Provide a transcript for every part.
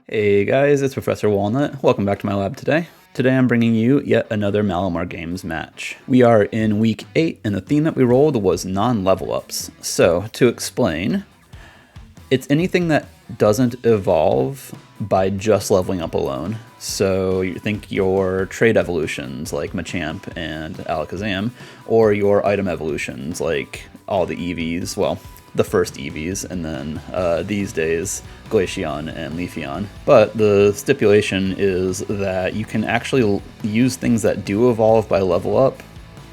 Hey guys, it's Professor Walnut. Welcome back to my lab today. Today I'm bringing you yet another Malamar Games match. We are in week 8 and the theme that we rolled was non-level ups. So to explain, it's anything that doesn't evolve by just leveling up alone. So you think your trade evolutions like Machamp and Alakazam, or your item evolutions like all the EVs, well, the first EVs, and then these days Glaceon and Leafeon. But the stipulation is that you can actually use things that do evolve by level up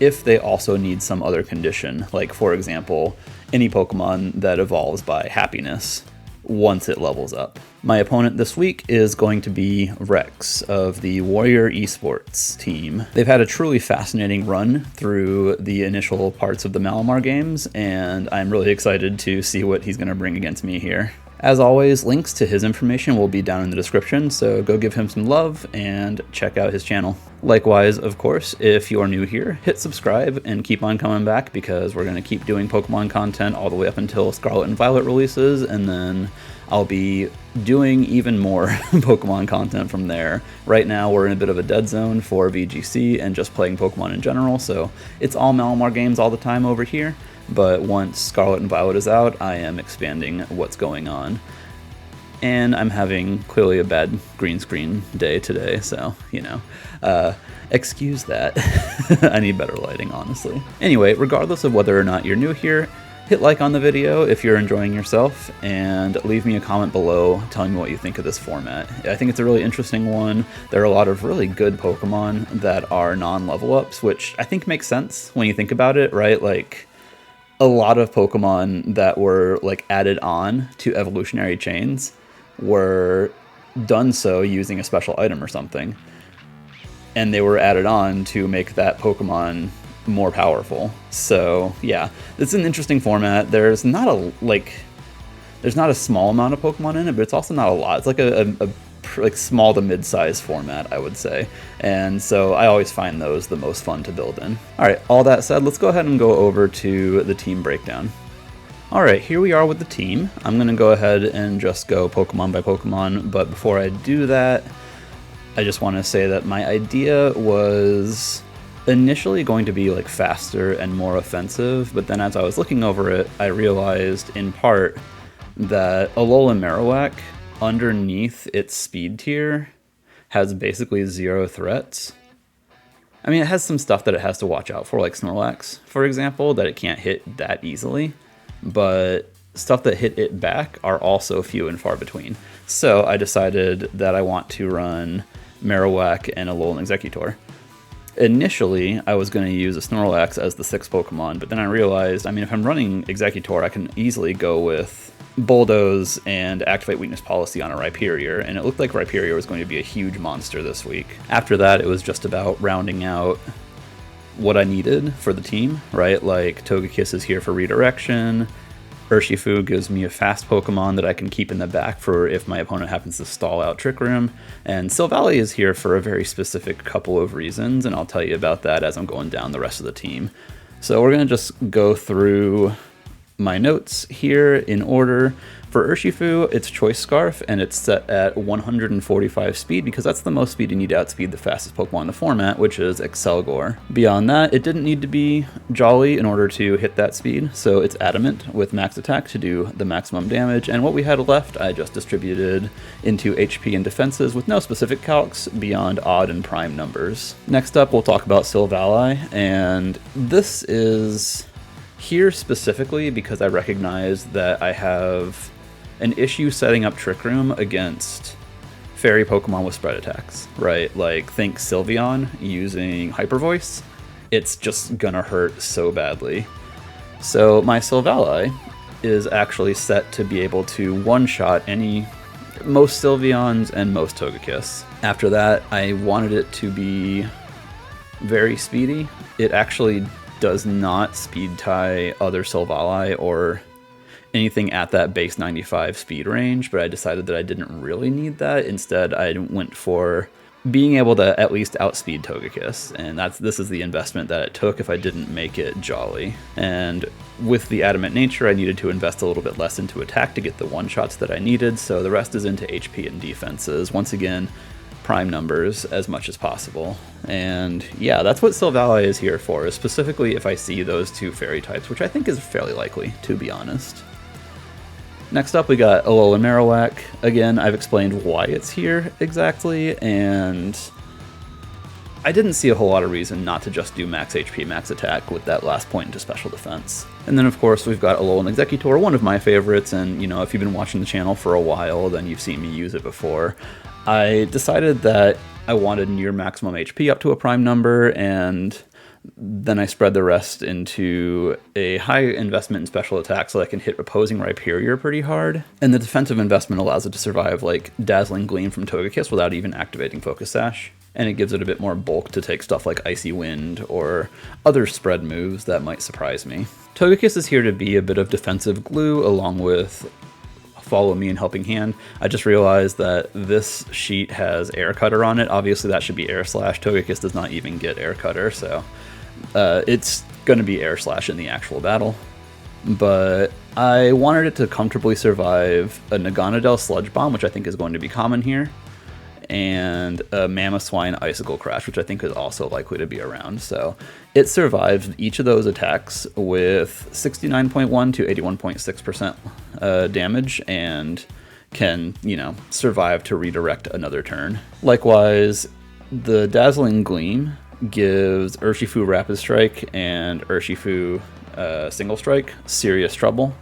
if they also need some other condition, like for example, any Pokemon that evolves by happiness once it levels up. My opponent this week is going to be R.EX of the Warrior Esports team. They've had a truly fascinating run through the initial parts of the Malamar games, and I'm really excited to see what he's going to bring against me here. As always, links to his information will be down in the description, so go give him some love and check out his channel. Likewise, of course, if you are new here, hit subscribe and keep on coming back because we're going to keep doing Pokemon content all the way up until Scarlet and Violet releases, and then I'll be doing even more Pokemon content from there. Right now we're in a bit of a dead zone for VGC and just playing Pokemon in general, so it's all Malamar games all the time over here. But once Scarlet and Violet is out, I am expanding what's going on. And I'm having clearly a bad green screen day today, so, you know, excuse that. I need better lighting, honestly. Anyway, regardless of whether or not you're new here, hit like on the video if you're enjoying yourself, and leave me a comment below telling me what you think of this format. I think it's a really interesting one. There are a lot of really good Pokemon that are non-level ups, which I think makes sense when you think about it, right? Like, a lot of Pokemon that were like added on to evolutionary chains were done so using a special item or something, and they were added on to make that Pokemon more powerful. So yeah, it's an interesting format. There's not a small amount of Pokemon in it, but it's also not a lot. It's like a like small to mid-size format, I would say, and so I always find those the most fun to build in. Alright, all that said, let's go ahead and go over to the team breakdown. Alright, here we are with the team. I'm going to go ahead and just go Pokemon by Pokemon, but before I do that, I just want to say that my idea was initially going to be like faster and more offensive, but then as I was looking over it, I realized in part that Alolan Marowak underneath its speed tier has basically 0 threats. I mean, it has some stuff that it has to watch out for, like Snorlax, for example, that it can't hit that easily, but stuff that hit it back are also few and far between. So I decided that I want to run Marowak and Alolan Exeggutor. Initially, I was going to use a Snorlax as the 6th Pokemon, but then I realized, I mean, if I'm running Exeggutor, I can easily go with Bulldoze and activate Weakness Policy on a Rhyperior, and it looked like Rhyperior was going to be a huge monster this week. After that, it was just about rounding out what I needed for the team, right? Like, Togekiss is here for redirection, Urshifu gives me a fast Pokemon that I can keep in the back for if my opponent happens to stall out Trick Room, and Silvally is here for a very specific couple of reasons, and I'll tell you about that as I'm going down the rest of the team. So we're going to just go through my notes here in order. For Urshifu, it's Choice Scarf, and it's set at 145 speed because that's the most speed you need to outspeed the fastest Pokemon in the format, which is Excelgor. Beyond that, it didn't need to be Jolly in order to hit that speed, so it's Adamant with max attack to do the maximum damage, and what we had left I just distributed into HP and defenses with no specific calcs beyond odd and prime numbers. Next up, we'll talk about Silvally, and this is here specifically because I recognize that I have an issue setting up Trick Room against fairy Pokemon with spread attacks, right? Like, think Sylveon using Hyper Voice. It's just gonna hurt so badly. So my Silvally is actually set to be able to one-shot most Sylveons and most Togekiss. After that, I wanted it to be very speedy. It actually does not speed tie other Silvally or anything at that base 95 speed range, but I decided that I didn't really need that. Instead, I went for being able to at least outspeed Togekiss, and this is the investment that it took if I didn't make it Jolly. And with the Adamant nature, I needed to invest a little bit less into attack to get the one-shots that I needed, so the rest is into HP and defenses. Once again, prime numbers as much as possible. And yeah, that's what Silvally is here for, is specifically if I see those two fairy types, which I think is fairly likely, to be honest. Next up, we got Alolan Marowak. Again, I've explained why it's here exactly, and I didn't see a whole lot of reason not to just do max HP, max attack with that last point into special defense. And then, of course, we've got Alolan Exeggutor, one of my favorites, and, you know, if you've been watching the channel for a while, then you've seen me use it before. I decided that I wanted near maximum HP up to a prime number, and then I spread the rest into a high investment in special attack so I can hit opposing Rhyperior pretty hard. And the defensive investment allows it to survive like Dazzling Gleam from Togekiss without even activating Focus Sash. And it gives it a bit more bulk to take stuff like Icy Wind or other spread moves that might surprise me. Togekiss is here to be a bit of defensive glue along with Follow Me and Helping Hand. I just realized that this sheet has Air Cutter on it. Obviously that should be Air Slash. Togekiss does not even get Air Cutter, so it's going to be Air Slash in the actual battle. But I wanted it to comfortably survive a Naganadel Sludge Bomb, which I think is going to be common here, and a Mamoswine Icicle Crash, which I think is also likely to be around. So it survived each of those attacks with 69.1 to 81.6% damage, and can, you know, survive to redirect another turn. Likewise, the Dazzling Gleam gives Urshifu-Rapid Strike and Urshifu Single Strike serious trouble.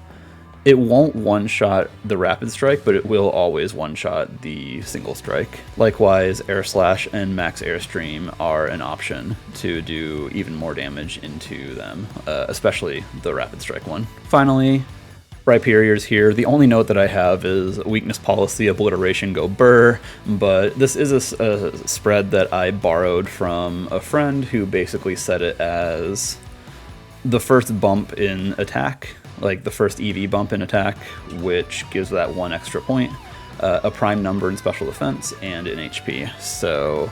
It won't one-shot the Rapid Strike, but it will always one-shot the Single Strike. Likewise, Air Slash and Max Airstream are an option to do even more damage into them, especially the Rapid Strike one. Finally, Rhyperior's here. The only note that I have is Weakness Policy, Obliteration, go Burr, but this is a spread that I borrowed from a friend who basically set it as the first bump in attack, like the first EV bump in attack, which gives that one extra point, a prime number in special defense, and in HP. So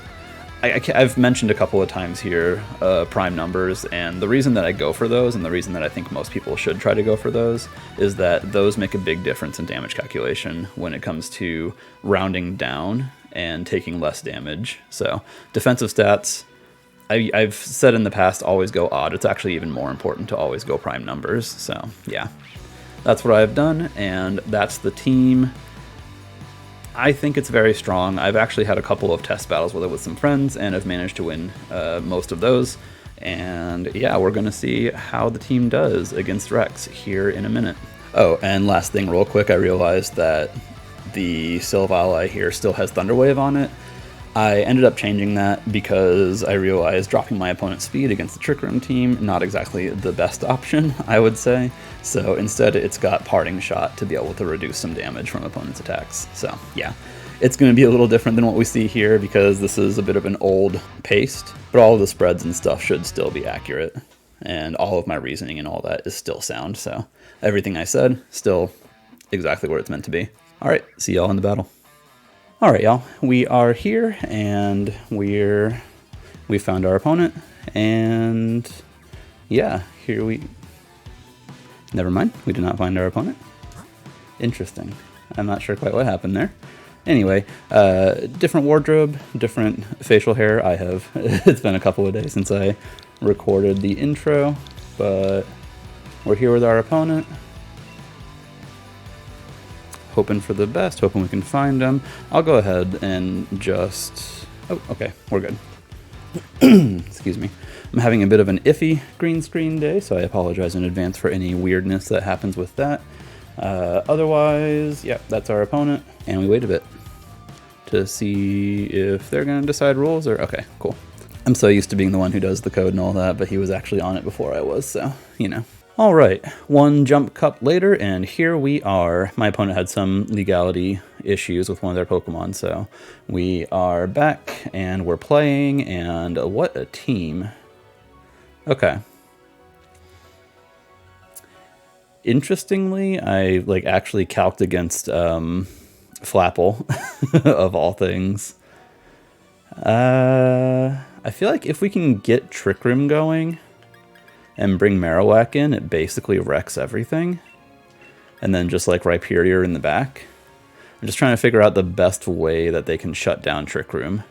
I've mentioned a couple of times here prime numbers, and the reason that I go for those, and the reason that I think most people should try to go for those, is that those make a big difference in damage calculation when it comes to rounding down and taking less damage. So defensive stats, I've said in the past, always go odd. It's actually even more important to always go prime numbers. So yeah, that's what I've done, and that's the team. I think it's very strong. I've actually had a couple of test battles with it with some friends, and have managed to win most of those. And yeah, we're going to see how the team does against R.EX here in a minute. Oh, and last thing real quick, I realized that the Silvally here still has Thunder Wave on it. I ended up changing that because I realized dropping my opponent's speed against the Trick Room team, not exactly the best option, I would say. So instead it's got Parting Shot to be able to reduce some damage from opponent's attacks. So yeah, it's going to be a little different than what we see here because this is a bit of an old paste, but all of the spreads and stuff should still be accurate. And all of my reasoning and all that is still sound. So everything I said, still exactly where it's meant to be. All right, see y'all in the battle. All right, y'all, we are here, and we found our opponent, and yeah, never mind, we did not find our opponent. Interesting. I'm not sure quite what happened there. Anyway, different wardrobe, different facial hair. It's been a couple of days since I recorded the intro, but we're here with our opponent. Hoping for the best, hoping we can find them. I'll go ahead and just... Oh, okay, we're good. Excuse me. I'm having a bit of an iffy green screen day, so I apologize in advance for any weirdness that happens with that. Otherwise, yeah, that's our opponent. And we wait a bit to see if they're going to decide rules, or... Okay, cool. I'm so used to being the one who does the code and all that, but he was actually on it before I was, so, you know. All right, one jump cup later, and here we are. My opponent had some legality issues with one of their Pokemon, so we are back, and we're playing, and what a team. Okay. Interestingly, I actually calced against Flapple, of all things. I feel like if we can get Trick Room going and bring Marowak in, it basically wrecks everything. And then just like Rhyperior in the back. I'm just trying to figure out the best way that they can shut down Trick Room.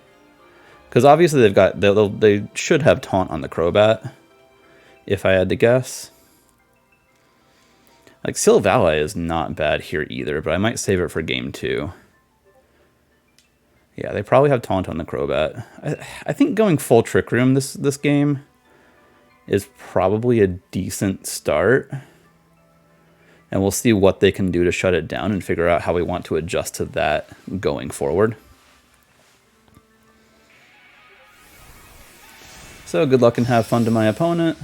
Because obviously they should have Taunt on the Crobat, if I had to guess. Like Silvally is not bad here either, but I might save it for game 2. Yeah, they probably have Taunt on the Crobat. I think going full Trick Room this game is probably a decent start. And we'll see what they can do to shut it down and figure out how we want to adjust to that going forward. So good luck and have fun to my opponent.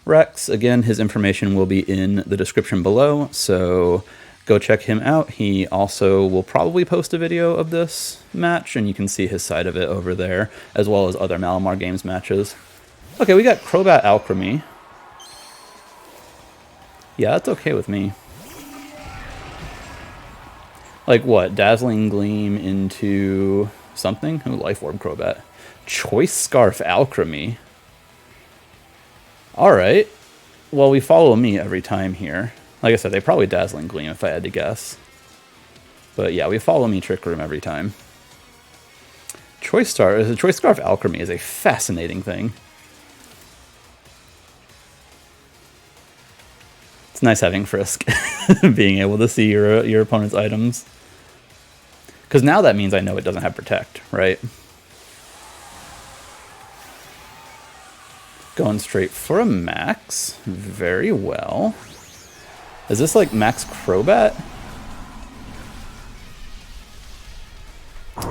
R.EX, again, his information will be in the description below, so go check him out. He also will probably post a video of this match, and you can see his side of it over there, as well as other Malamar Games matches. Okay, we got Crobat Alchemy. Yeah, that's okay with me. Like what? Dazzling Gleam into something? Ooh, Life Orb Crobat. Choice Scarf Alchemy. Alright. Well, we follow me every time here. Like I said, they probably Dazzling Gleam if I had to guess. But yeah, we follow me Trick Room every time. Choice Scarf Alchemy is a fascinating thing. It's nice having Frisk, being able to see your opponent's items. Because now that means I know it doesn't have Protect, right? Going straight for a Max. Very well. Is this like Max Crobat?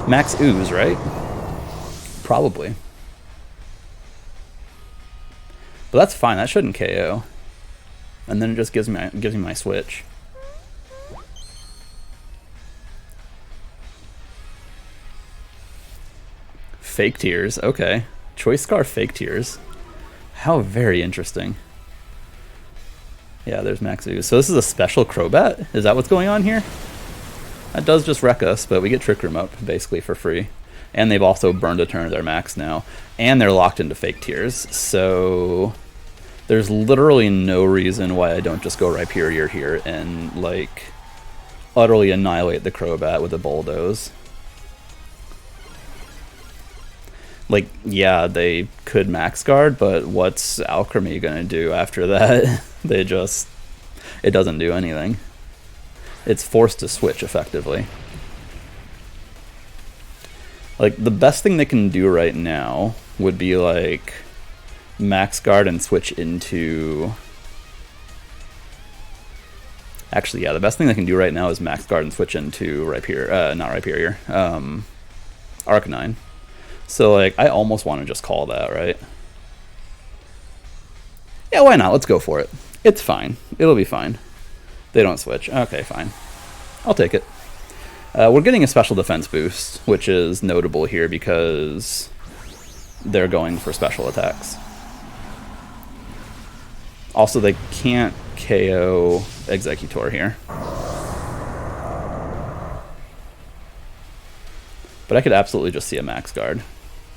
Max Ooze, right? Probably. But that's fine, that shouldn't KO. And then it just gives me my switch. Fake Tears, okay. Choice Scarf Fake Tears. How very interesting. Yeah, there's Max Ooze. So this is a special Crobat? Is that what's going on here? That does just wreck us, but we get Trick Room up basically for free. And they've also burned a turn of their Max now. And they're locked into Fake Tears, so there's literally no reason why I don't just go Rhyperior here and, like, utterly annihilate the Crobat with a Bulldoze. Like, yeah, they could Max Guard, but what's Alchemy gonna do after that? It doesn't do anything. It's forced to switch, effectively. Like, the best thing they can do right now would be, like, Max Guard and switch into... Actually, yeah, the best thing they can do right now is Max Guard and switch into Rhyperior, not Rhyperior, Arcanine. So, like, I almost want to just call that, right? Yeah, why not? Let's go for it. It's fine. It'll be fine. They don't switch. Okay, fine. I'll take it. We're getting a special defense boost, which is notable here because they're going for special attacks. Also, they can't KO Exeggutor here. But I could absolutely just see a Max Guard.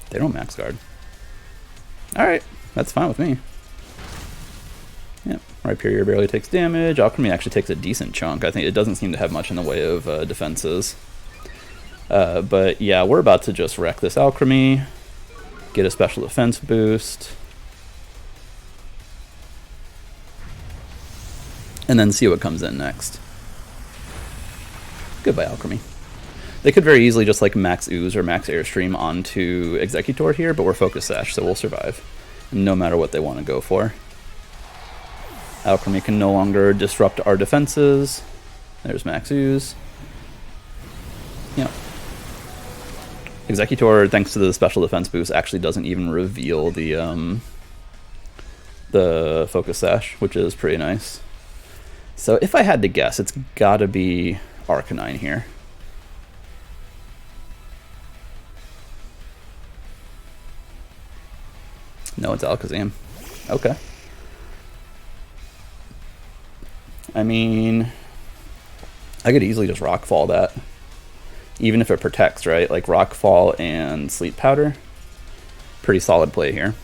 They don't Max Guard. Alright, that's fine with me. Yep, Rhyperior barely takes damage. Alchemy actually takes a decent chunk. I think it doesn't seem to have much in the way of defenses. But yeah, we're about to just wreck this Alchemy. Get a special defense boost. And then see what comes in next. Goodbye, Alchemy. They could very easily just like Max Ooze or Max Airstream onto Exeggutor here, but we're Focus Sash, so we'll survive. No matter what they want to go for. Alchemy can no longer disrupt our defenses. There's Max Ooze. Yep. Exeggutor, thanks to the special defense boost, actually doesn't even reveal the Focus Sash, which is pretty nice. So if I had to guess, it's gotta be Arcanine here. No, it's Alakazam. Okay. I mean, I could easily just Rockfall that. even if it protects, right? Like Rockfall and Sleep Powder. Pretty solid play here.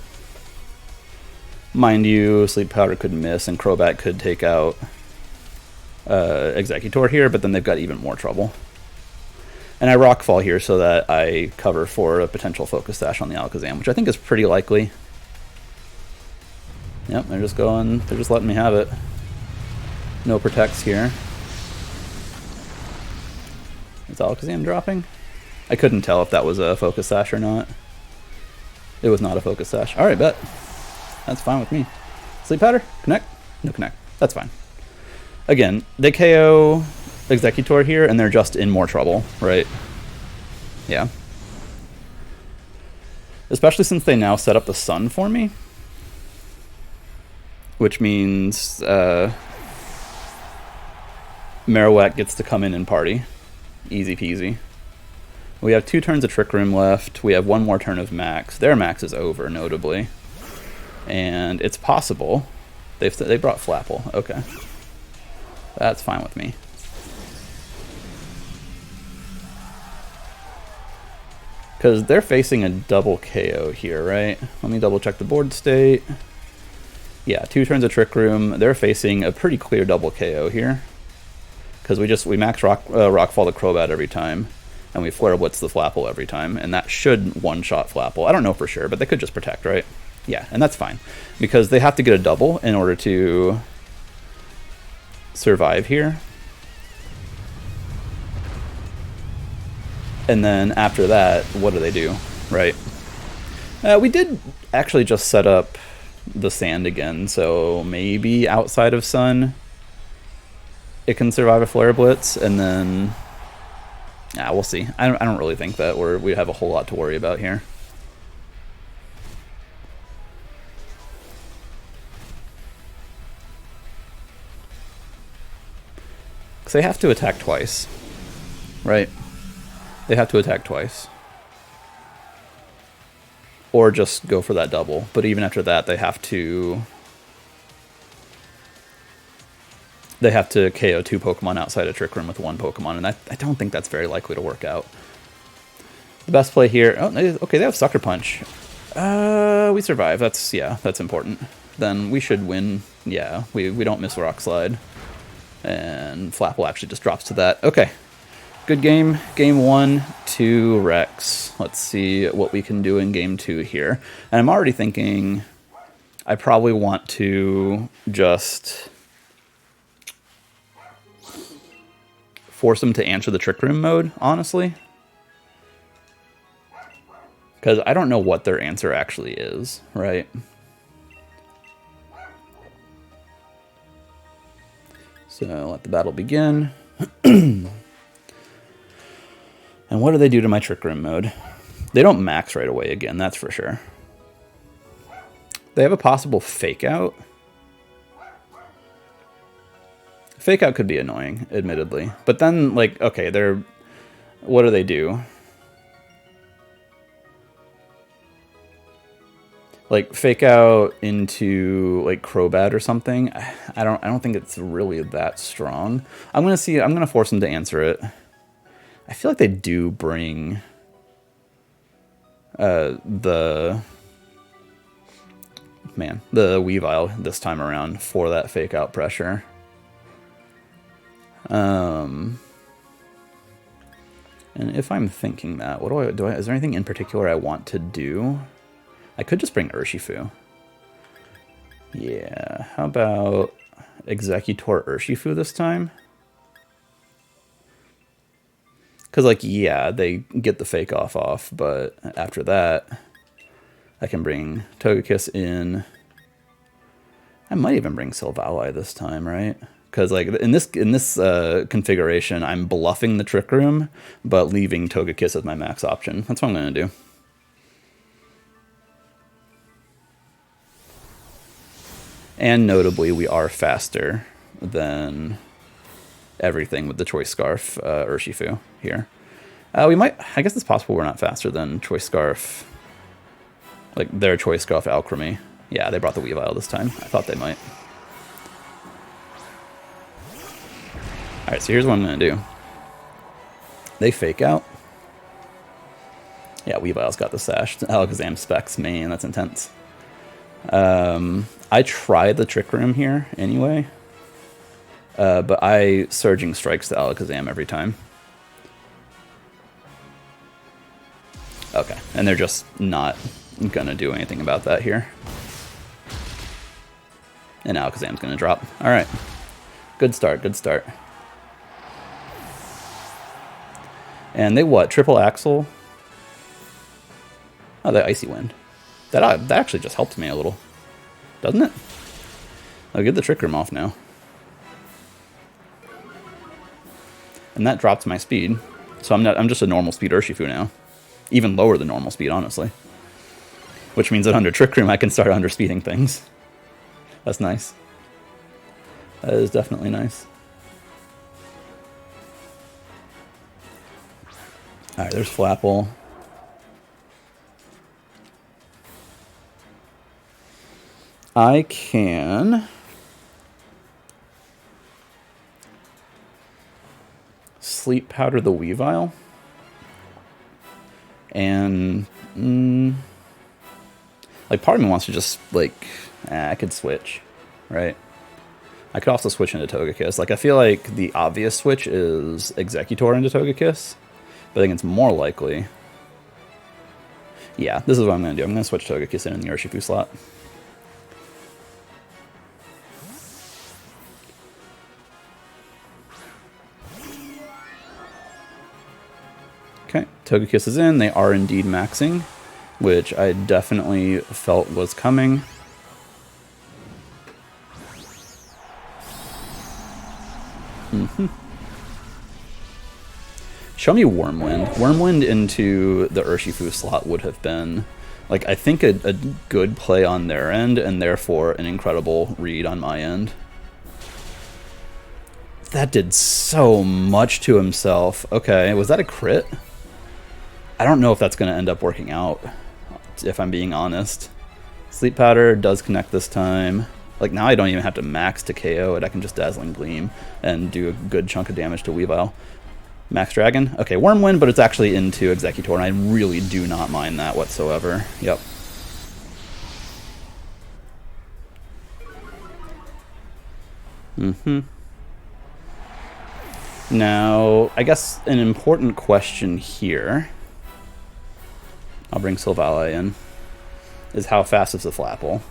Mind you, Sleep Powder could miss and Crobat could take out Exeggutor here, but then they've got even more trouble. And I Rockfall here so that I cover for a potential Focus Sash on the Alakazam, which I think is pretty likely. Yep, they're just letting me have it. No protects here. Is Alakazam dropping? I couldn't tell if that was a Focus Sash or not. It was not a Focus Sash. Alright, bet. That's fine with me. Sleep Powder? Connect? No connect. That's fine. Again, they KO Exeggutor here, and they're just in more trouble, right? Yeah. Especially since they now set up the sun for me. Which means Marowak gets to come in and party. Easy peasy. We have 2 turns of Trick Room left. We have 1 more turn of Max. Their Max is over, notably. And it's possible. They brought Flapple. Okay. That's fine with me. Because they're facing a double KO here, right? Let me double check the board state. Yeah, 2 turns of Trick Room. They're facing a pretty clear double KO here. Because we max Rockfall the Crobat every time. And we Flare Blitz the Flapple every time. And that should one-shot Flapple. I don't know for sure, but they could just protect, right? Yeah, and that's fine. Because they have to get a double in order to survive here. And then after that, what do? Right? We did actually just set up the sand again, so maybe outside of sun it can survive a Flare Blitz, and then we'll see. I don't really think that we have a whole lot to worry about here. Because they have to attack twice, right? They have to attack twice. Or just go for that double. But even after that, they have to KO 2 Pokemon outside of Trick Room with 1 Pokemon, and I don't think that's very likely to work out. The best play here... Oh, okay, they have Sucker Punch. We survive. That's important. Then we should win. Yeah, we don't miss Rock Slide. And Flapple actually just drops to that. Okay. Good game. Game 1 to R.EX. Let's see what we can do in game 2 here. And I'm already thinking I probably want to just force them to answer the Trick Room mode, honestly. Because I don't know what their answer actually is, right? So let the battle begin. And what do they do to my Trick Room mode? They don't max right away again, that's for sure. They have a possible Fake Out. Fake Out could be annoying, admittedly. But then, like, okay, what do they do? Like, Fake Out into, like, Crobat or something. I don't think it's really that strong. I'm gonna force them to answer it. I feel like they do bring the Weavile this time around for that Fake Out pressure. And if I'm thinking that, what do I is there anything in particular I want to do? I could just bring Urshifu. Yeah, how about Exeggutor Urshifu this time? Because, like, yeah, they get the Fake off, but after that, I can bring Togekiss in. I might even bring Silvally this time, right? Because, like, in this configuration, I'm bluffing the Trick Room, but leaving Togekiss as my max option. That's what I'm going to do. And notably, we are faster than everything with the Choice Scarf Urshifu here. I guess it's possible we're not faster than Choice Scarf, like their Choice Scarf Alchemy. Yeah, they brought the Weavile this time. I thought they might. Alright, so here's what I'm going to do. They fake out. Yeah, Weavile's got the sash. Alakazam specs, man, that's intense. I tried the Trick Room here anyway, but I Surging Strikes the Alakazam every time. Okay, and they're just not gonna do anything about that here. And Alakazam's gonna drop. Alright. Good start, good start. And they what? Triple Axle? Oh, the Icy Wind. That actually just helped me a little. Doesn't it? I'll get the Trick Room off now. And that dropped my speed. So I'm just a normal speed Urshifu now. Even lower than normal speed, honestly. Which means that under Trick Room I can start underspeeding things. That's nice. That is definitely nice. Alright, there's Flapple. I can Sleep Powder the Weavile. And like part of me wants to just like I could switch, right? I could also switch into Togekiss. Like I feel like the obvious switch is Exeggutor into Togekiss, but I think it's more likely. Yeah, this is what I'm gonna do. I'm gonna switch Togekiss in the Urshifu slot. Okay, Togekiss is in. They are indeed maxing, which I definitely felt was coming. Show me Wormwind. Wormwind into the Urshifu slot would have been, like, I think a good play on their end, and therefore an incredible read on my end. That did so much to himself. Okay, was that a crit? I don't know if that's going to end up working out, if I'm being honest. Sleep Powder does connect this time. Like, now I don't even have to max to KO it. I can just Dazzling Gleam and do a good chunk of damage to Weavile. Max Dragon? Okay, Wormwind, but it's actually into Exeggutor, and I really do not mind that whatsoever. Yep. Now, I guess an important question here, I'll bring Silvally in, is how fast is the Flapple?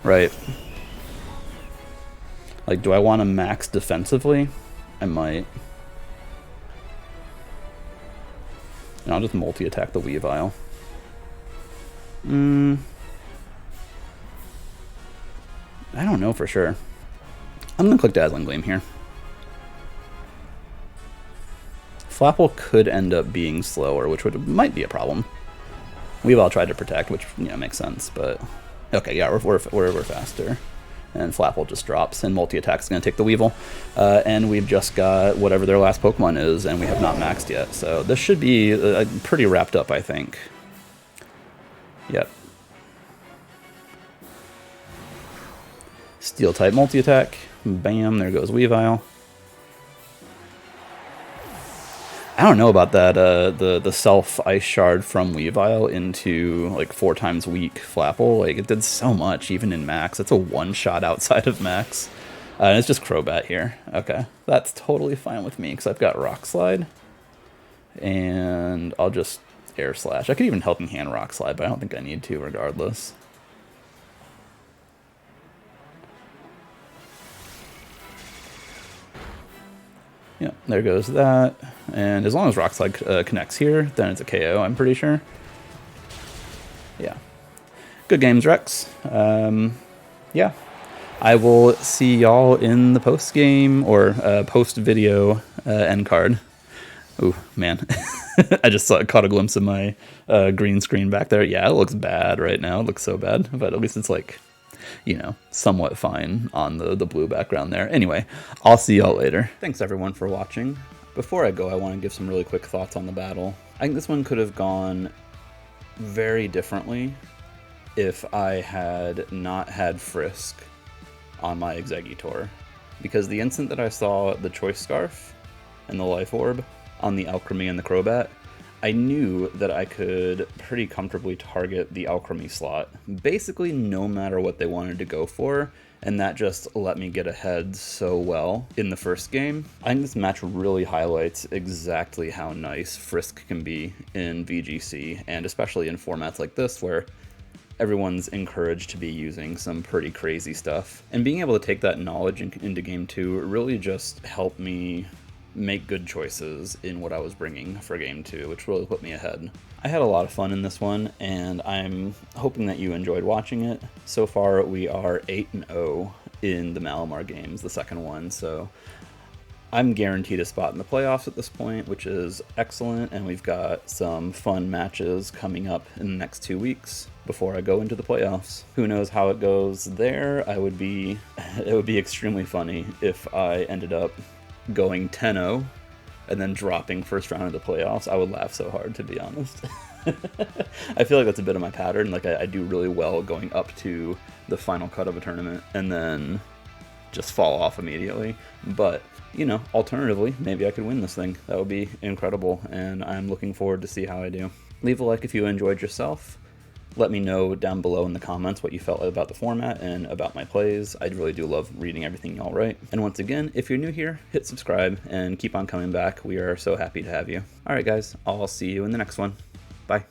Right. Like, do I want to max defensively? I might. And I'll just multi-attack the Weavile. I don't know for sure. I'm going to click Dazzling Gleam here. Flapple could end up being slower, which might be a problem. Weavile tried to protect, which, you know, makes sense, but... Okay, yeah, we're faster. And Flapple just drops, and multi-attack is going to take the Weavile. And we've just got whatever their last Pokemon is, and we have not maxed yet. So this should be pretty wrapped up, I think. Yep. Steel-type multi-attack. Bam, there goes Weavile. I don't know about that, the self-Ice Shard from Weavile into, like, 4 times weak Flapple. Like, it did so much, even in Max. It's a one-shot outside of Max. And it's just Crobat here. Okay, that's totally fine with me, because I've got Rock Slide. And I'll just Air Slash. I could even Helping Hand Rock Slide, but I don't think I need to regardless. Yeah, there goes that. And as long as Rock Slide connects here, then it's a KO, I'm pretty sure. Yeah. Good games, Rex. Yeah. I will see y'all in the post-game, or post-video end card. Ooh, man. I just caught a glimpse of my green screen back there. Yeah, it looks bad right now. It looks so bad. But at least it's like, you know, somewhat fine on the blue background there. Anyway, I'll see y'all later. Thanks everyone for watching. Before I go, I want to give some really quick thoughts on the battle. I think this one could have gone very differently if I had not had Frisk on my Exeggutor. Because the instant that I saw the Choice Scarf and the Life Orb, on the Alchemy and the Crobat, I knew that I could pretty comfortably target the Alchemy slot, basically no matter what they wanted to go for, and that just let me get ahead so well in the first game. I think this match really highlights exactly how nice Frisk can be in VGC, and especially in formats like this where everyone's encouraged to be using some pretty crazy stuff. And being able to take that knowledge into Game 2 really just helped me make good choices in what I was bringing for Game 2, which really put me ahead. I had a lot of fun in this one, and I'm hoping that you enjoyed watching it. So far, we are 8-0 in the Malamar games, the second one, so I'm guaranteed a spot in the playoffs at this point, which is excellent, and we've got some fun matches coming up in the next 2 weeks before I go into the playoffs. Who knows how it goes there? It would be extremely funny if I ended up going 10-0 and then dropping first round of the playoffs. I would laugh so hard, to be honest. I feel like that's a bit of my pattern. Like I do really well going up to the final cut of a tournament and then just fall off immediately. But, you know, alternatively, maybe I could win this thing. That would be incredible, and I'm looking forward to see how I do. Leave a like if you enjoyed yourself. Let me know down below in the comments what you felt about the format and about my plays. I really do love reading everything y'all write. And once again, if you're new here, hit subscribe and keep on coming back. We are so happy to have you. All right, guys, I'll see you in the next one. Bye.